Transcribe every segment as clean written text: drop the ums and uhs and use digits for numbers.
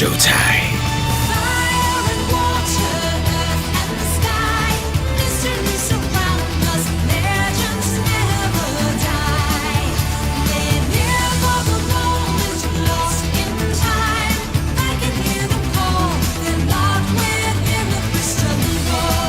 showtime. Fire and water, earth and the sky, mystery surround us, legends never die. Live here for the moment, lost in time. I can hear them call, they're locked within the crystal ball.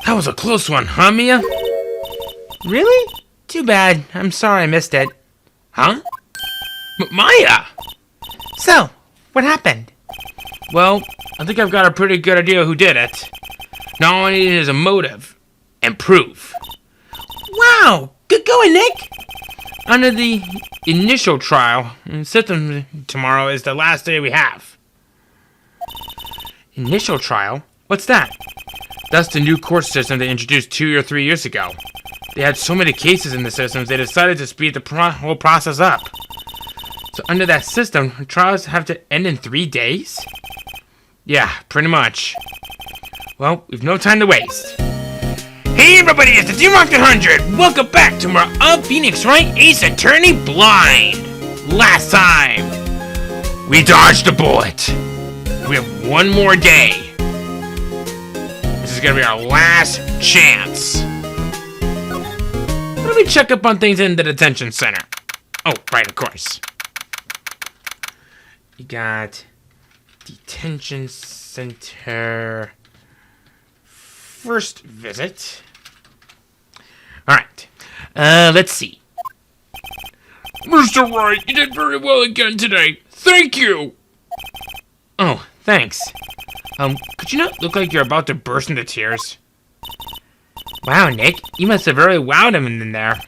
That was a close one, huh, Mia? Really? Too bad. I'm sorry I missed it. Huh? Maya! So, what happened? Well, I think I've got a pretty good idea who did it. Now all I need is a motive and proof. Wow! Good going, Nick! Under the initial trial, system tomorrow is the last day we have. Initial trial? What's that? That's the new court system they introduced 2 or 3 years ago. They had so many cases in the systems, they decided to speed the whole process up. So under that system, trials have to end in 3 days? Yeah, pretty much. Well, we've no time to waste. Hey everybody, it's the Team Rocket 100! Welcome back to more of Phoenix Wright Ace Attorney Blind! Last time, we dodged a bullet. We have one more day. This is gonna be our last chance. Let me check up on things in the detention center. Oh, right, of course. You got detention center first visit. Alright, let's see. Mr. Wright, you did very well again today. Thank you! Oh, thanks. Could you not look like you're about to burst into tears? Wow, Nick, you must have really wowed him in there.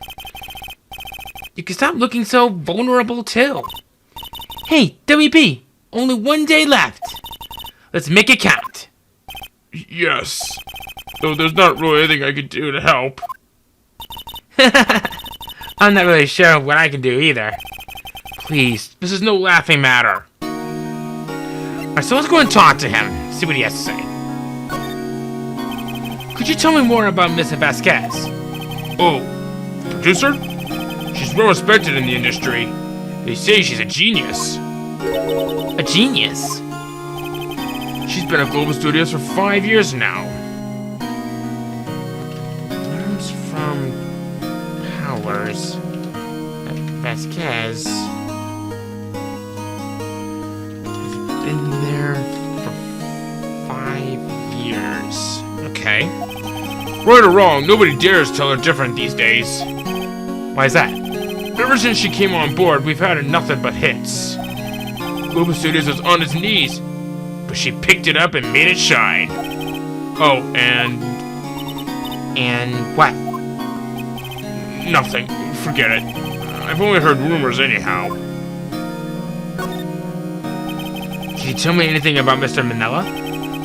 You can stop looking so vulnerable, too. Hey, WP, only 1 day left. Let's make it count. Yes, though there's not really anything I can do to help. I'm not really sure what I can do either. Please, this is no laughing matter. Alright, so let's go and talk to him, see what he has to say. Could you tell me more about Miss Vasquez? Oh, producer? She's well respected in the industry. They say she's a genius. A genius? She's been at Global Studios for 5 years now. Learns from Powers. Vasquez has been there for 5 years. Okay. Right or wrong, nobody dares tell her different these days. Why is that? Ever since she came on board, we've had nothing but hits. Global Studios was on its knees, but she picked it up and made it shine. Oh, and what? Nothing. Forget it. I've only heard rumors anyhow. Can you tell me anything about Mr. Manila?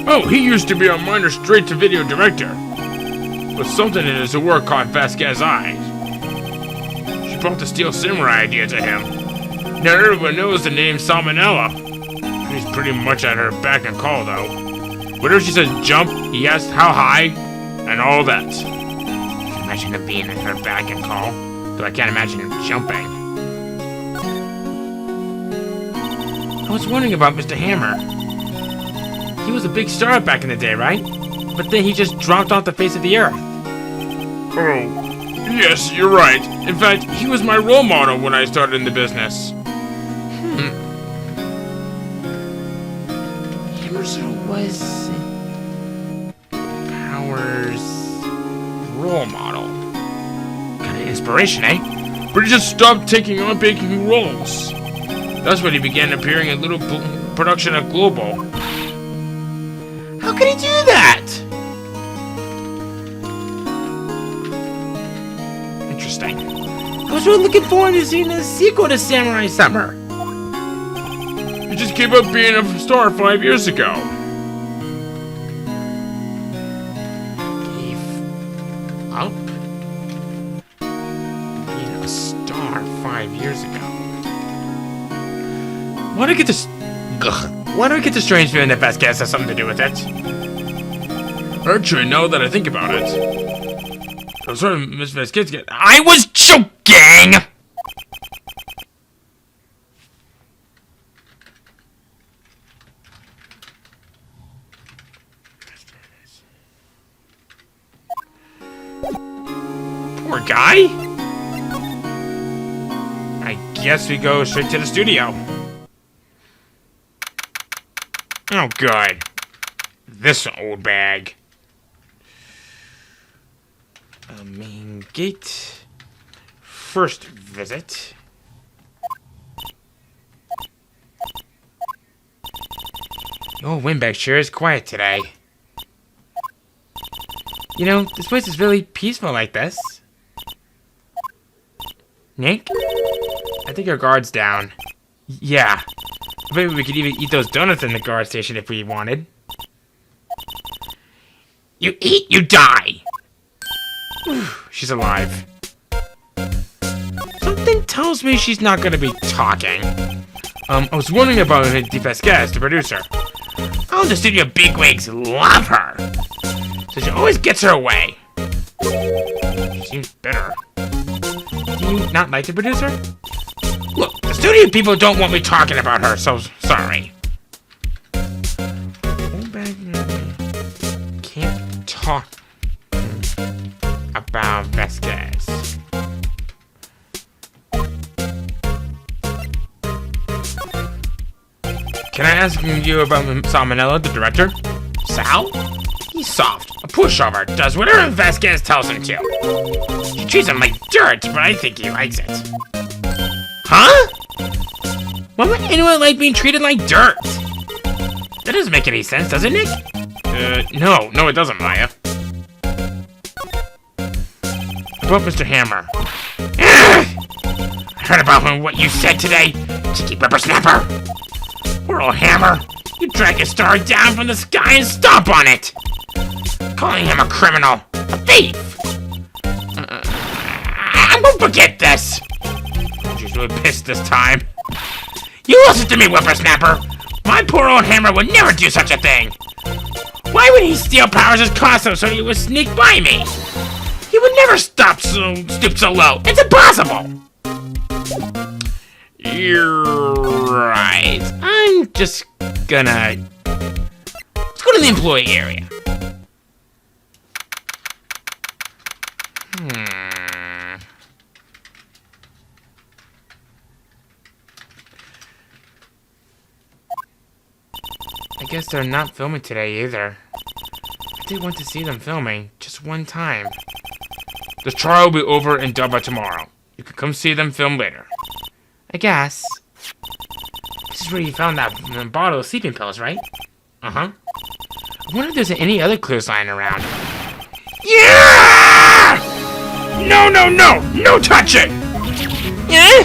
Oh, he used to be a minor straight-to-video director. But something in his work caught Vasquez's eyes. She brought the Steel Samurai idea to him. Now everyone knows the name Salmonella. He's pretty much at her beck and call, though. Whenever she says jump, he asks how high, and all that. I can imagine him being at her beck and call, though I can't imagine him jumping. I was wondering about Mr. Hammer. He was a big star back in the day, right? But then he just dropped off the face of the earth. Oh, yes, you're right. In fact, he was my role model when I started in the business. Hammer was Powers' role model. Kind of inspiration, eh? But he just stopped taking on big roles. That's when he began appearing in little production at Global. How could he do that? Interesting. I was really looking forward to seeing the sequel to Samurai Summer. He just gave up being a star 5 years ago. Gave up being a star 5 years ago. Why do I get this? Why do I get the strange feeling that Vasquez has something to do with it? Actually, now that I think about it, I'm sorry, Miss Vasquez. I was joking. Poor guy. I guess we go straight to the studio. Oh, good. This old bag. Main gate. First visit. Oh, windbag sure is quiet today. You know, this place is really peaceful like this. Nick? I think our guard's down. Yeah. Maybe we could even eat those donuts in the guard station if we wanted. You eat, you die! She's alive. Something tells me she's not gonna be talking. I was wondering about Di Vasquez, the producer. All the studio bigwigs love her. So she always gets her way. She seems bitter. Do you not like the producer? Look, the studio people don't want me talking about her, so sorry. Can't talk about Vasquez. Can I ask you about Salmonella, the director? Sal? He's soft, a pushover, does whatever Vasquez tells him to. He treats him like dirt, but I think he likes it. Huh? Why would anyone like being treated like dirt? That doesn't make any sense, does it, Nick? No, it doesn't, Maya. About Mr. Hammer. I heard about what you said today, cheeky whippersnapper. Poor old Hammer. You drag a star down from the sky and stomp on it. Calling him a criminal, a thief. I won't forget this. She's really pissed this time. You listen to me, whippersnapper. My poor old Hammer would never do such a thing. Why would he steal Powers' costume so he would sneak by me? He would never stoop so low. It's impossible. You're right. I'm just gonna... Let's go to the employee area. I guess they're not filming today either. I did want to see them filming, just one time. The trial will be over and done by tomorrow. You can come see them film later. I guess. This is where you found that bottle of sleeping pills, right? Uh-huh. I wonder if there's any other clues lying around. Yeah! No touching! Yeah?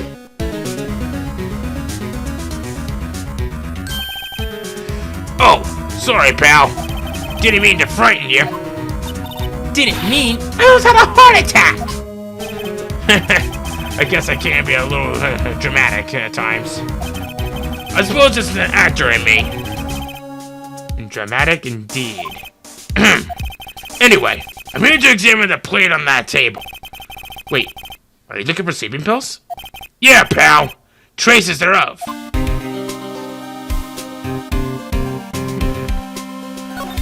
Oh, sorry, pal. Didn't mean to frighten you. Didn't mean? I almost had a heart attack! I guess I can be a little dramatic at times. I suppose it's an actor in me. Dramatic indeed. Anyway, I'm here to examine the plate on that table. Wait, are you looking for sleeping pills? Yeah, pal. Traces thereof.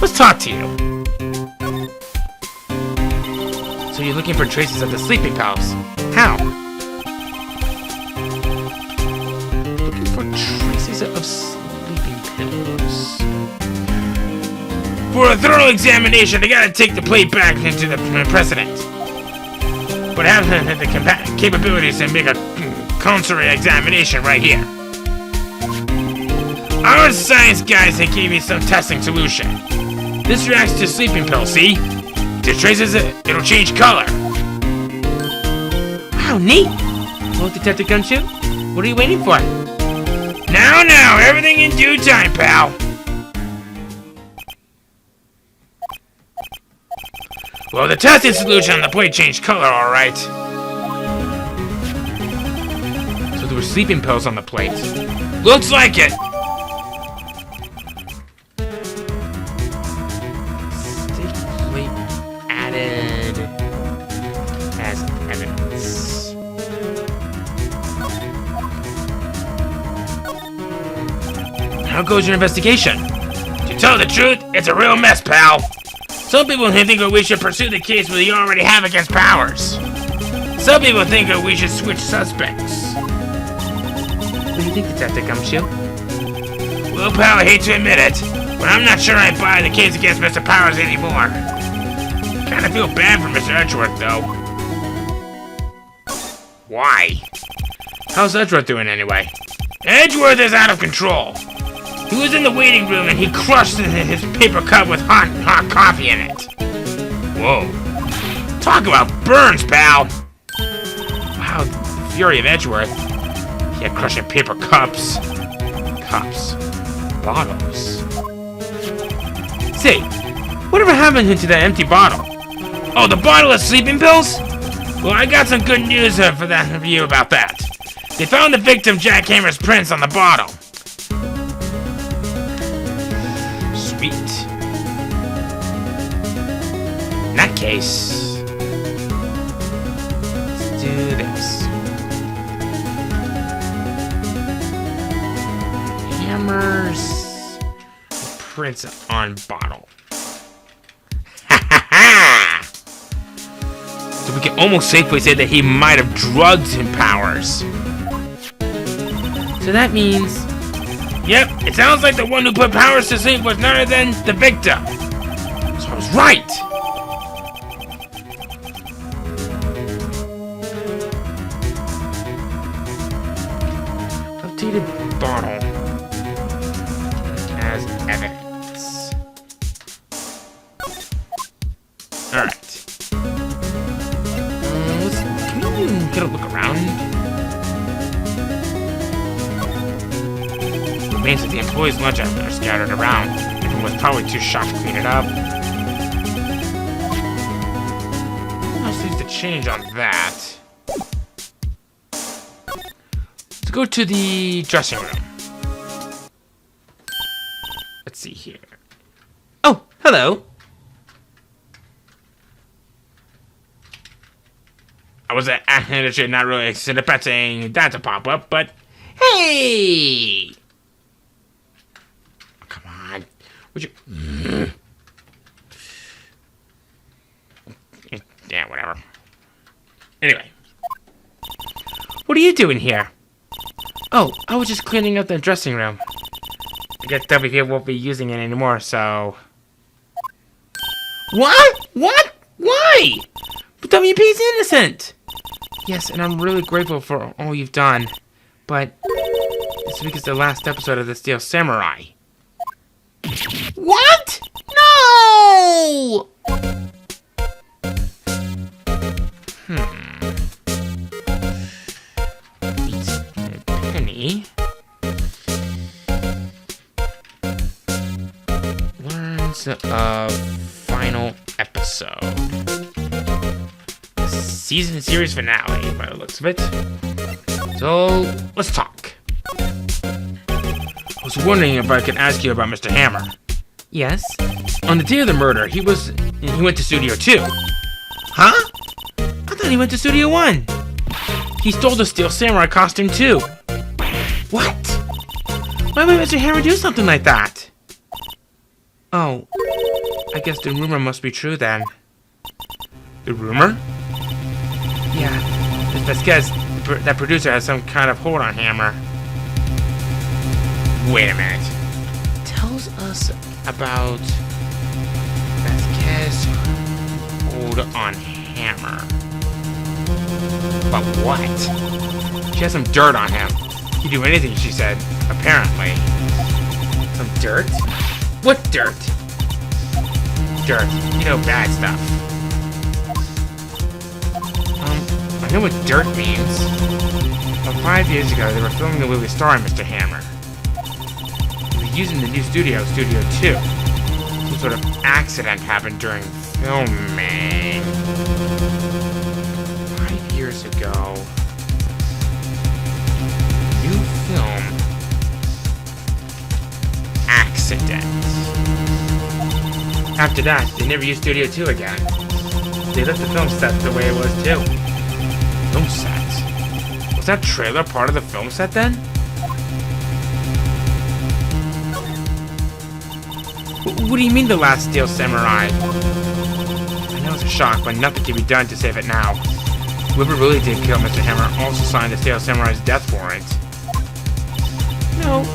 Let's talk to you. So you're looking for traces of the sleeping pills. How? Looking for traces of sleeping pills. For a thorough examination, I gotta take the plate back into the precedent. But I have the capabilities to make a cursory examination right here. Our science guys have gave me some testing solution. This reacts to sleeping pills, see? To traces it, it'll change color. Wow, neat! Well, Detective Gumshoe, what are you waiting for? Now, everything in due time, pal. Well, the testing solution on the plate changed color, alright. there were sleeping pills on the plate. Looks like it! Stick plate added as evidence. How goes your investigation? To tell the truth, it's a real mess, pal. Some people think that we should pursue the case we already have against Powers. Some people think that we should switch suspects. What do you think, Detective Gumshoe? Well, pal, I hate to admit it, but I'm not sure I buy the case against Mr. Powers anymore. Kinda feel bad for Mr. Edgeworth, though. Why? How's Edgeworth doing anyway? Edgeworth is out of control. He was in the waiting room and he crushed his paper cup with hot coffee in it. Whoa. Talk about burns, pal. Wow, the fury of Edgeworth. He had crushing paper cups. Bottles. Say, whatever happened to that empty bottle? Oh, the bottle of sleeping pills? Well, I got some good news for you about that. They found the victim Jackhammer's prints on the bottle. Sweet. In that case, let's do this. Hammers, prints on bottle. Ha ha ha! So we can almost safely say that he might have drugged him Powers. So that means, yep, it sounds like the one who put Powers to sleep was none other than the victim. So I was right. Updated bottle as evidence. All right. Can we get a look around? Remains of the employees' lunch after are scattered around. Everyone was probably too shocked to clean it up. What else needs to change on that? Let's go to the dressing room. Let's see here. Oh, hello. I was actually not really expecting that to pop up, but hey! Come on. Would you... Yeah, whatever. Anyway. What are you doing here? Oh, I was just cleaning up the dressing room. I guess WP won't be using it anymore, so... What? What? Why? But WP's innocent! Yes, and I'm really grateful for all you've done. But this week is the last episode of the Steel Samurai. What? No! Penny learns of final episode. Season series finale, by the looks of it. So, let's talk. I was wondering if I could ask you about Mr. Hammer. Yes? On the day of the murder, he went to Studio 2. Huh? I thought he went to Studio 1. He stole the Steel Samurai costume too. What? Why would Mr. Hammer do something like that? Oh, I guess the rumor must be true then. The rumor? Yeah, it's Vasquez, that producer, has some kind of hold on Hammer. Wait a minute. Tells us about Vasquez hold on Hammer. But what? She has some dirt on him. He'd do anything, she said. Apparently. Some dirt? What dirt? Dirt. You know, bad stuff. I know what dirt means. About 5 years ago, they were filming the movie starring Mr. Hammer. They were using the new studio, Studio 2. Some sort of accident happened during filming. 5 years ago. After that, they never used Studio 2 again. They left the film set the way it was too. Film set? Was that trailer part of the film set then? What do you mean The Last Steel Samurai? I know it's a shock, but nothing can be done to save it now. Whoever really did kill Mr. Hammer also signed the Steel Samurai's death warrant. No!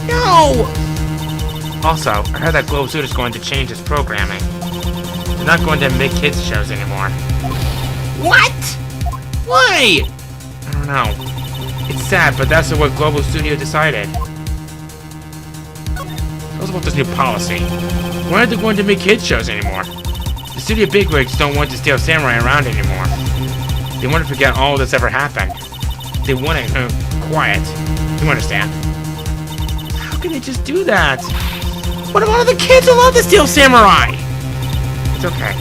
Also, I heard that Global Suit is going to change its programming. They're not going to make kids shows anymore. What? Why? I don't know. It's sad, but that's what Global Studio decided. Tell us about this new policy. Why aren't they going to make kids shows anymore? The studio bigwigs don't want to Steel Samurai around anymore. They want to forget all this ever happened. They want it quiet. You understand? How can they just do that? What about all the kids who love the Steel Samurai? It's okay.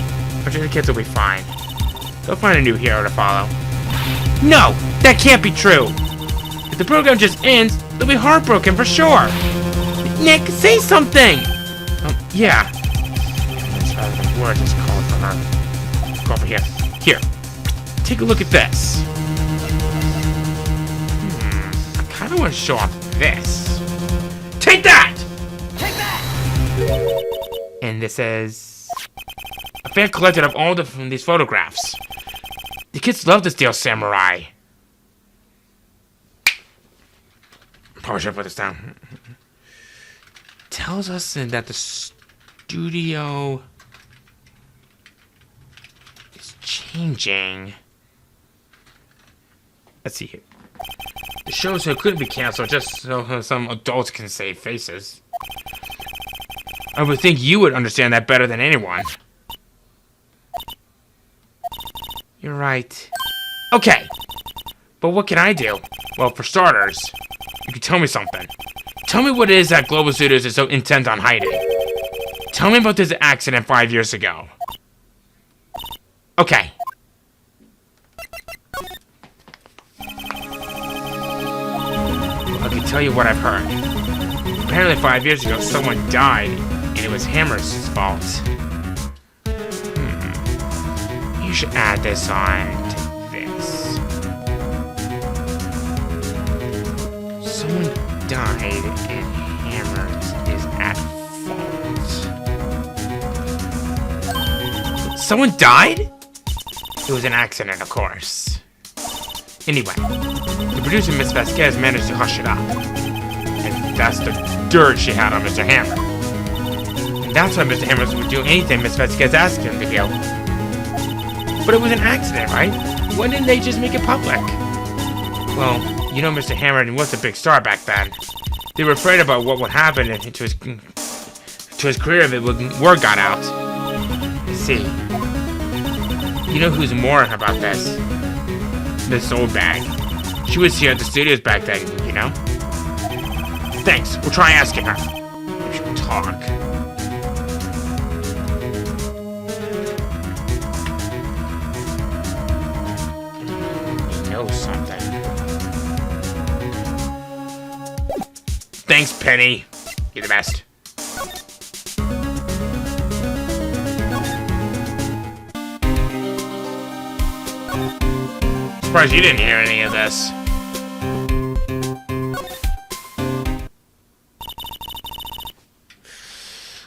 I'm sure the kids will be fine. They'll find a new hero to follow. No! That can't be true! If the program just ends, they'll be heartbroken for sure! Nick, say something! Yeah. Rather than words, just call it for her. Go over here. Here. Take a look at this. I kind of want to show off this. Take that! Take that! And this is a fan collected of all these photographs. The kids love the Steel Samurai. Probably should put this down. Tells us that the studio is changing. Let's see here. The show so it couldn't be canceled just so some adults can save faces. I would think you would understand that better than anyone. You're right. Okay. But what can I do? Well, for starters, you can tell me something. Tell me what it is that Global Studios is so intent on hiding. Tell me about this accident 5 years ago. Okay. I can tell you what I've heard. Apparently 5 years ago, someone died, and it was Hammer's fault. You should add this on to this. Someone died, and Hammer's is at fault. Someone died? It was an accident, of course. Anyway, the producer, Miss Vasquez, managed to hush it up. And that's the dirt she had on Mr. Hammer. And that's why Mr. Hammer would do anything Miss Vasquez asked him to do. But it was an accident, right? Why didn't they just make it public? Well, you know Mr. Hammer was a big star back then. They were afraid about what would happen to his career if word got out. You see, you know who's more about this? Miss Oldbag. She was here at the studios back then, you know? Thanks, we'll try asking her. We should talk. You know something. Thanks, Penny. You're the best. Surprised you didn't hear any of this.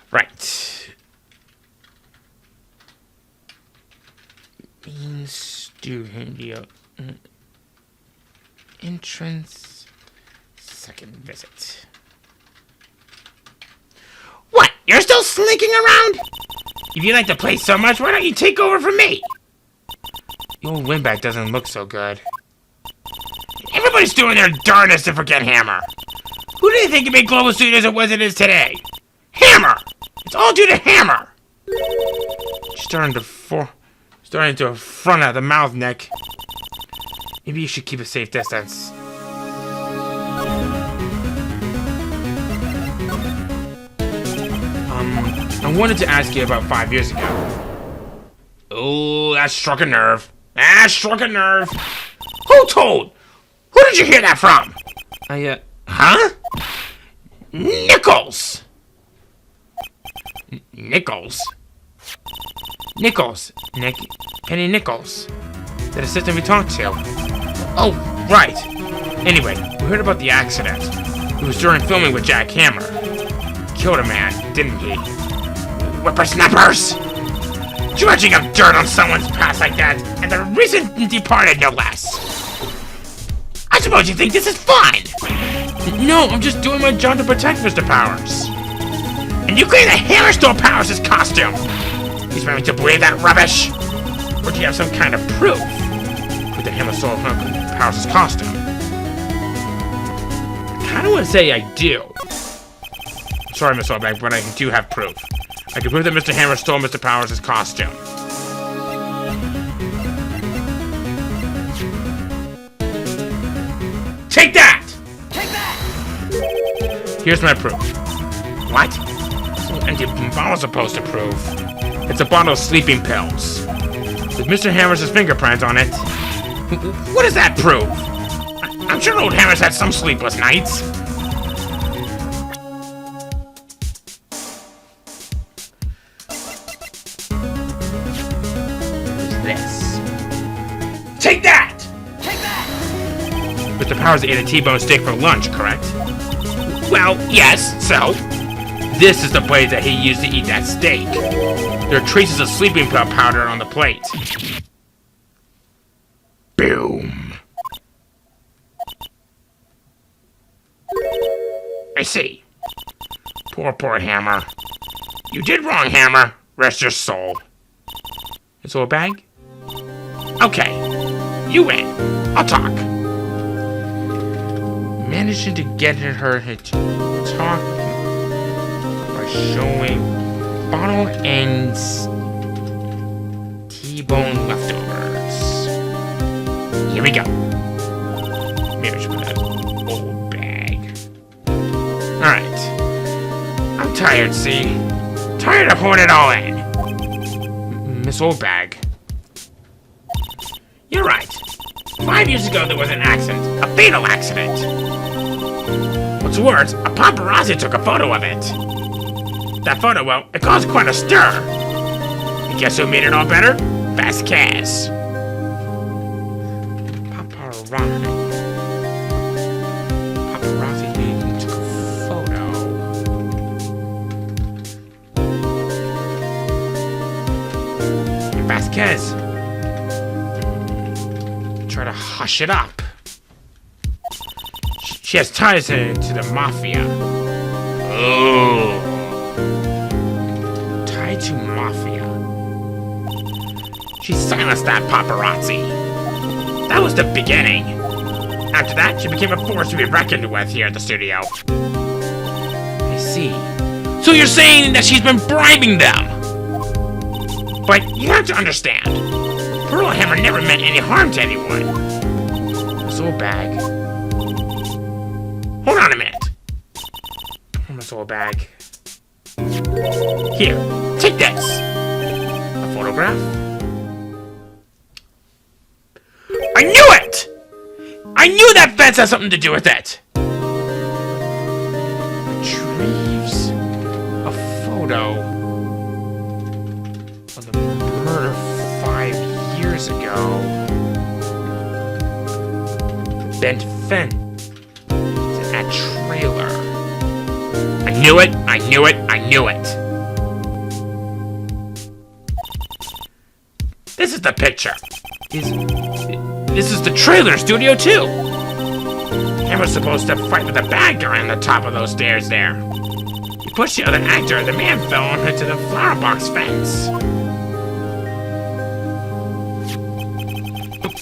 Right. Main studio. Entrance. Second visit. What? You're still slinking around? If you like to play so much, why don't you take over from me? The old windbag doesn't look so good. Everybody's doing their darnest to forget Hammer. Who do you think made Global Studios as it is today? Hammer! It's all due to Hammer! Starting to front out the mouth, Nick. Maybe you should keep a safe distance. I wanted to ask you about 5 years ago. Oh, that struck a nerve. That struck a nerve. Who told? Who did you hear that from? Huh? Nichols! Nichols? Nichols, Nick. Penny Nichols. That assistant we talked to. Oh, right. Anyway, we heard about the accident. It was during filming with Jack Hammer. Killed a man, didn't he? Whippersnappers! Dredging up dirt on someone's past like that, and the recent departed no less. I suppose you think this is fun? No, I'm just doing my job to protect Mr. Powers. And you claim that Hammer stole Powers' costume? He's willing to believe that rubbish? Or do you have some kind of proof? Proof that Hammer stole Powers' costume? I kinda wanna say I do. Sorry, Miss Oldback, but I do have proof. I can prove that Mr. Hammer stole Mr. Powers' costume. Take that! Take that! Here's my proof. What? What's an empty bottle supposed to prove? It's a bottle of sleeping pills. With Mr. Hammer's fingerprint on it. What does that prove? I'm sure old Hammer's had some sleepless nights. This. Take that! Take that! Mr. Powers ate a T-bone steak for lunch, correct? Well, yes, so? This is the plate that he used to eat that steak. There are traces of sleeping pill powder on the plate. Boom. I see. Poor Hammer. You did wrong, Hammer. Rest your soul. It's all a bag? Okay, you win. I'll talk. Managing to get her to talk by showing bottle ends T-bone leftovers. Here we go. Maybe I should put that old bag. Alright. I'm tired, see? Tired of holding it all in. Miss Oldbag. You're right. 5 years ago there was an accident. A fatal accident. What's worse, a paparazzi took a photo of it. That photo, well, it caused quite a stir. And guess who made it all better? Vasquez. Paparazzi took a photo. Vasquez. Try to hush it up. She has ties to the mafia. Oh. Tied to mafia. She silenced that paparazzi. That was the beginning. After that, she became a force to be reckoned with here at the studio. I see. So you're saying that she's been bribing them? But you have to understand, Pearl Hammer never meant any harm to anyone. This old bag. Hold on a minute. This old bag. Here, take this. A photograph? I knew it! I knew that fence had something to do with it! Retrieves a photo of the murder 5 years ago. The bent fence in that trailer. I knew it, I knew it, I knew it. This is the picture. This is the trailer studio too. Hammer's supposed to fight with the bad guy on the top of those stairs there. He pushed the other actor and the man fell into the flower box fence.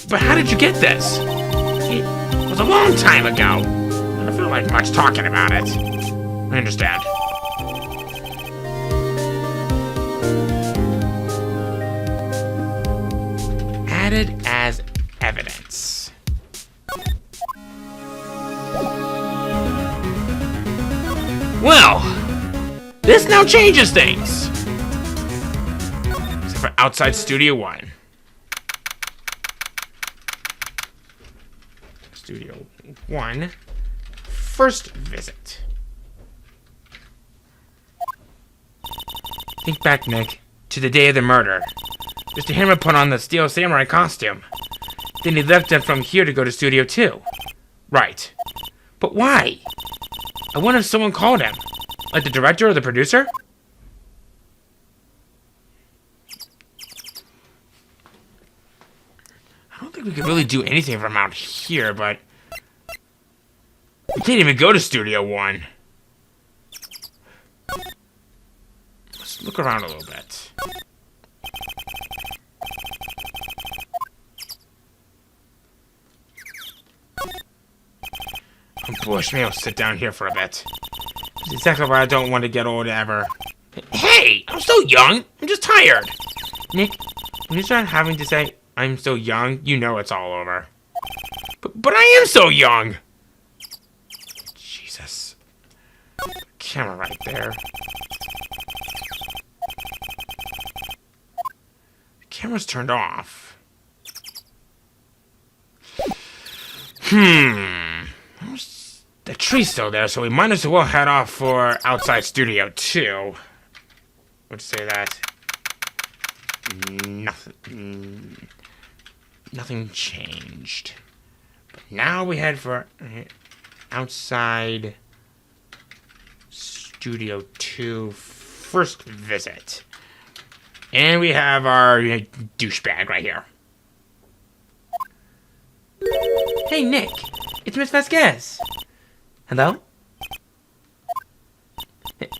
But how did you get this? It was a long time ago. I don't feel like much talking about it. I understand. Added as evidence. Well, this now changes things. Except for outside Studio 1. Studio 1. First visit. Think back, Nick, to the day of the murder. Mr. Hammer put on the Steel Samurai costume. Then he left them from here to go to Studio 2. Right. But why? I wonder if someone called him. Like the director or the producer? I don't think we could really do anything from out here, but... we can't even go to Studio 1. Let's look around a little bit. Oh boy, maybe I'll sit down here for a bit. That's exactly why I don't want to get old ever. Hey! I'm still young! I'm just tired! Nick, when you start having to say, I'm so young, you know it's all over. But I am so young! Jesus. Camera right there. The camera's turned off. The tree's still there, so we might as well head off for outside Studio 2. Would say that. Nothing changed. But now we head for outside Studio 2 first visit. And we have our douchebag right here. Hey, Nick. It's Miss Vasquez. Hello?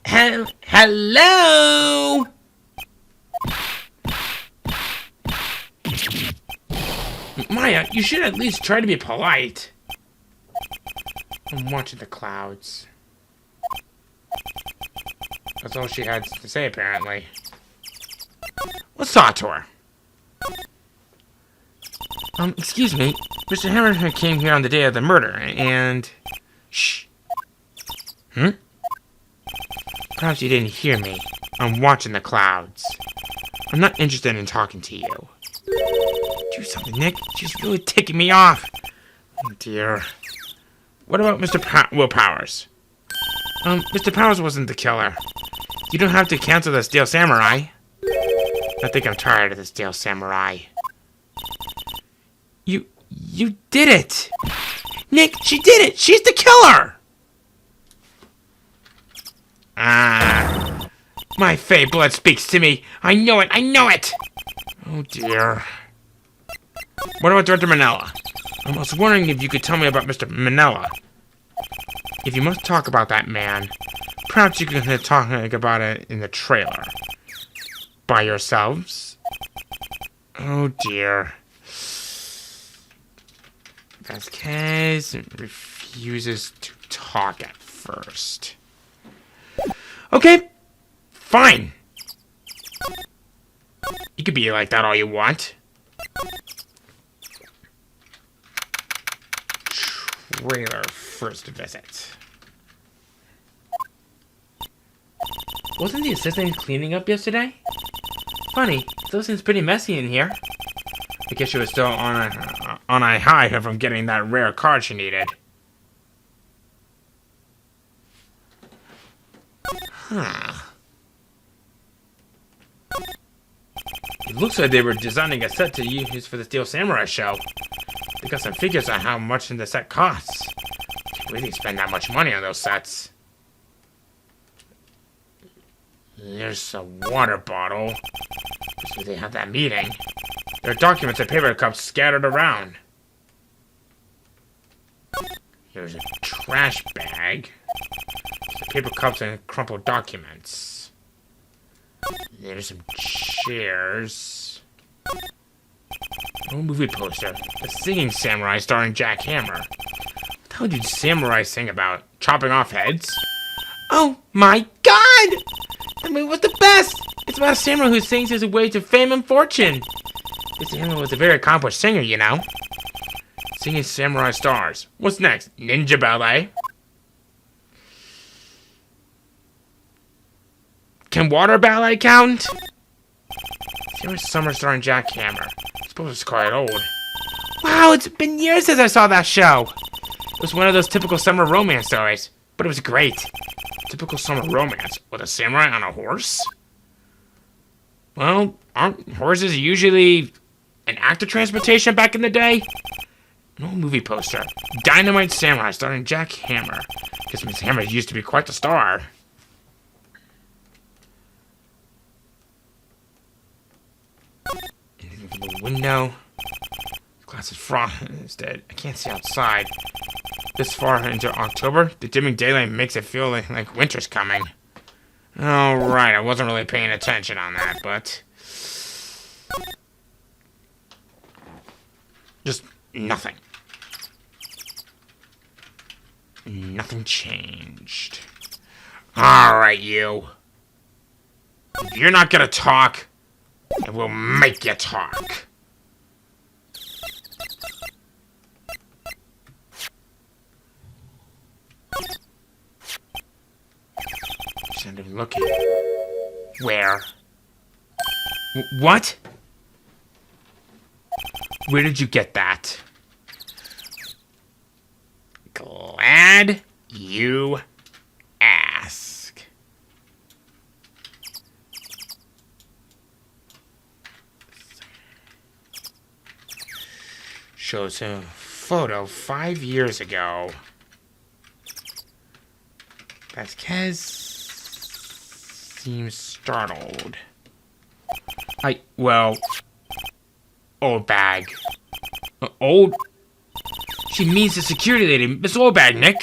Hello? Maya, you should at least try to be polite. I'm watching the clouds. That's all she had to say, apparently. Let's talk to her. Excuse me. Mr. Hammer came here on the day of the murder, and... Shh. Perhaps you didn't hear me. I'm watching the clouds. I'm not interested in talking to you. Do something, Nick. She's really ticking me off. Oh, dear. What about Mr. Will Powers? Mr. Powers wasn't the killer. You don't have to cancel the Steel Samurai. I think I'm tired of the Steel Samurai. You did it! Nick, she did it! She's the killer! Ah. My fey blood speaks to me. I know it! I know it! Oh, dear. What about Director Manella? I was wondering if you could tell me about Mr. Manella. If you must talk about that man, perhaps you can talk about it in the trailer. By yourselves? Oh, dear. Vasquez refuses to talk at first. Okay, fine. You could be like that all you want. Trailer first visit. Wasn't the assistant cleaning up yesterday? Funny, still seems pretty messy in here. I guess she was still on a high from getting that rare card she needed. Huh. It looks like they were designing a set to use for the Steel Samurai show. They got some figures on how much the set costs. Can't really spend that much money on those sets. There's a water bottle. That's where they have that meeting. There are documents and paper cups scattered around. There's a trash bag. There's paper cups and crumpled documents. There's some chairs. Oh, movie poster. The Singing Samurai starring Jack Hammer. What the hell did samurai sing about? Chopping off heads? Oh my god! That movie was the best! It's about a samurai who sings his way to fame and fortune. This Hammer was a very accomplished singer, you know. Singing Samurai Stars. What's next? Ninja Ballet? Can Water Ballet count? Samurai Summer starring Jack Hammer. I suppose it's quite old. Wow, it's been years since I saw that show. It was one of those typical summer romance stories, but it was great. Typical summer romance with a samurai on a horse? Well, aren't horses usually an active transportation back in the day? An old movie poster. Dynamite Samurai starring Jack Hammer. Guess Miss Hammer used to be quite the star. Anything from the window? Glass is frosted. I can't see outside. This far into October, the dimming daylight makes it feel like winter's coming. Alright, I wasn't really paying attention on that, but... just nothing. Nothing changed. Alright, you. If you're not gonna talk, I will make you talk. She's not even looking. Where? What? Where did you get that? Glad you ask. Shows a photo 5 years ago. Vasquez seems startled. Old bag. Old? She means the security lady, Miss Oldbag, Nick.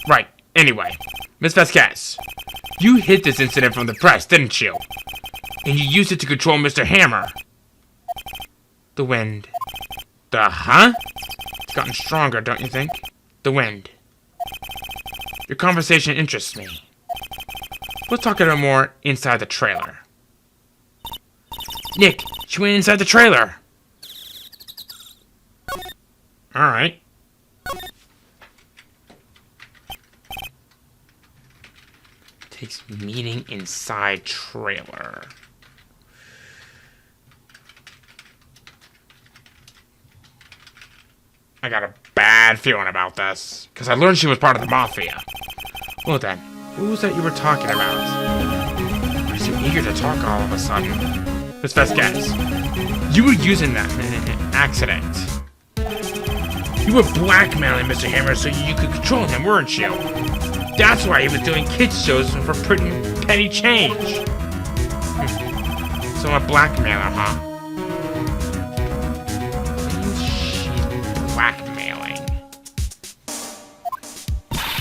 Right. Anyway, Miss Vasquez, you hid this incident from the press, didn't you? And you used it to control Mr. Hammer. The wind. The huh? It's gotten stronger, don't you think? The wind. Your conversation interests me. We'll talk about more inside the trailer. Nick, she went inside the trailer. Alright. Takes meeting inside trailer. I got a bad feeling about this, because I learned she was part of the Mafia. Well then, who was that you were talking about? Why are you so eager to talk all of a sudden? Miss Vasquez, you were using that in an accident. You were blackmailing Mr. Hammer so you could control him, weren't you? That's why he was doing kids shows for pretty penny change. So a blackmailer, huh? She's blackmailing.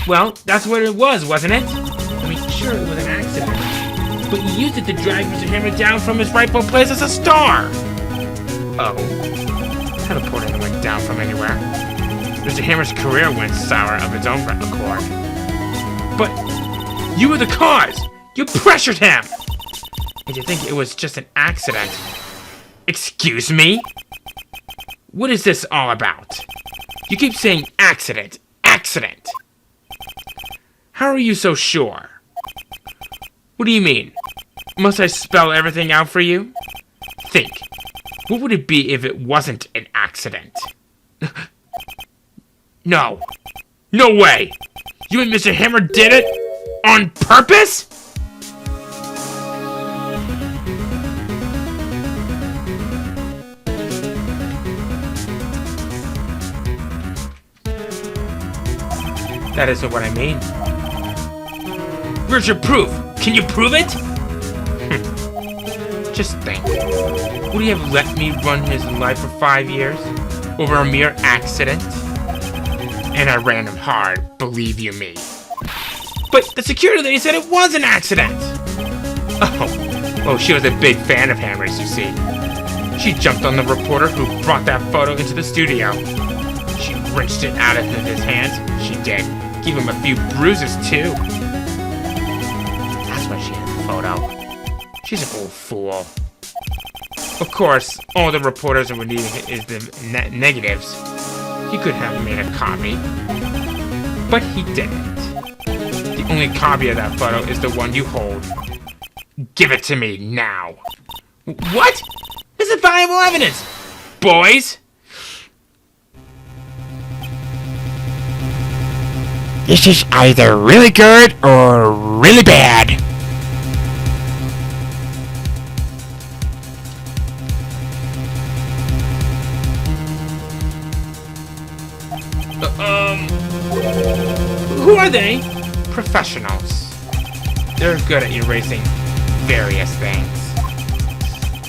Well, that's what it was, wasn't it? I mean, sure, it was an accident. But you used it to drag Mr. Hammer down from his rightful place as a star. Oh. Teleporting went down from anywhere. Mr. Hammer's career went sour of its own accord. But you were the cause! You pressured him! And you think it was just an accident? Excuse me? What is this all about? You keep saying accident, accident. How are you so sure? What do you mean? Must I spell everything out for you? Think. What would it be if it wasn't an accident? No. No way! You and Mr. Hammer did it? On purpose? That isn't what I mean. Where's your proof? Can you prove it? Just think. Would he have let me run his life for 5 years? Over a mere accident? And I ran him hard, believe you me. But the security lady said it was an accident! Oh, she was a big fan of Hammer's, you see. She jumped on the reporter who brought that photo into the studio. She wrenched it out of his hands. She did. Give him a few bruises, too. That's why she had the photo. She's an old fool. Of course, all the reporters were needing is the negatives. He could have made a copy. But he didn't. The only copy of that photo is the one you hold. Give it to me now. What? This is valuable evidence! Boys! This is either really good or really bad. Who are they? Professionals. They're good at erasing various things.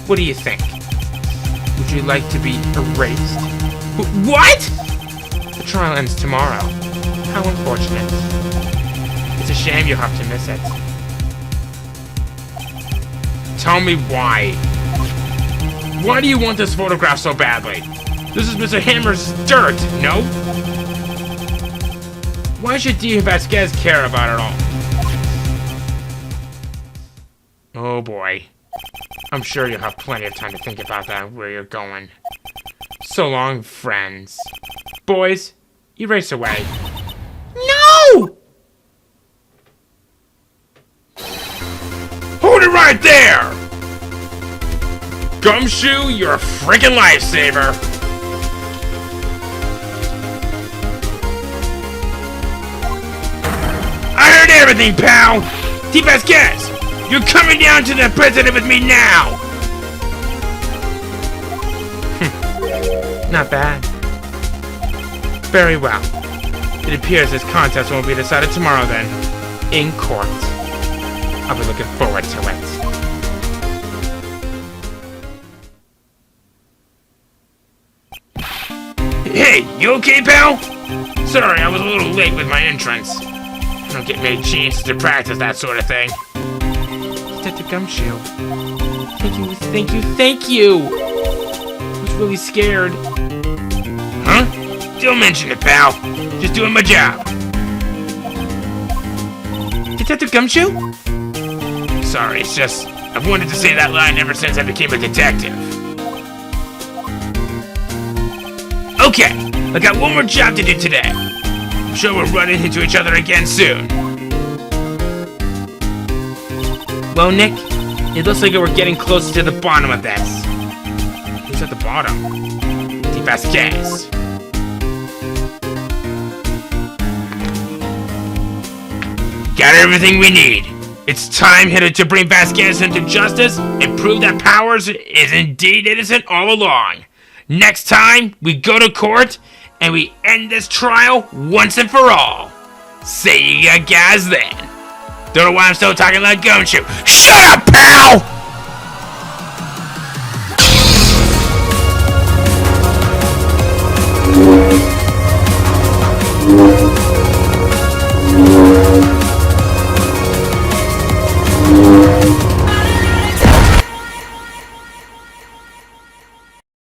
What do you think? Would you like to be erased? What? The trial ends tomorrow. How unfortunate. It's a shame you'll have to miss it. Tell me why. Why do you want this photograph so badly? This is Mr. Hammer's dirt, no? Why should D. Vasquez care about it all? Oh boy. I'm sure you'll have plenty of time to think about that, where you're going. So long, friends. Boys, erase away. No! Hold it right there! Gumshoe, you're a freaking lifesaver! I heard everything, pal! D. Vasquez, you're coming down to the president with me now! Not bad. Very well. It appears this contest will be decided tomorrow then, in court. I'll be looking forward to it. Hey, you okay, pal? Sorry, I was a little late with my entrance. I don't get many chances to practice that sort of thing. Detective Gumshoe. Thank you! I was really scared. Huh? Don't mention it, pal. Just doing my job. Detective Gumshoe? Sorry, it's just, I've wanted to say that line ever since I became a detective. Okay, I got one more job to do today. I'm sure we'll run into each other again soon. Well, Nick, it looks like we're getting closer to the bottom of this. Who's at the bottom? D. Vasquez. Got everything we need. It's time headed to bring Vasquez into justice and prove that Powers is indeed innocent all along. Next time, we go to court and we end this trial once and for all. See ya guys then. Don't know why I'm still talking like Gumshoe. Shut up, pal!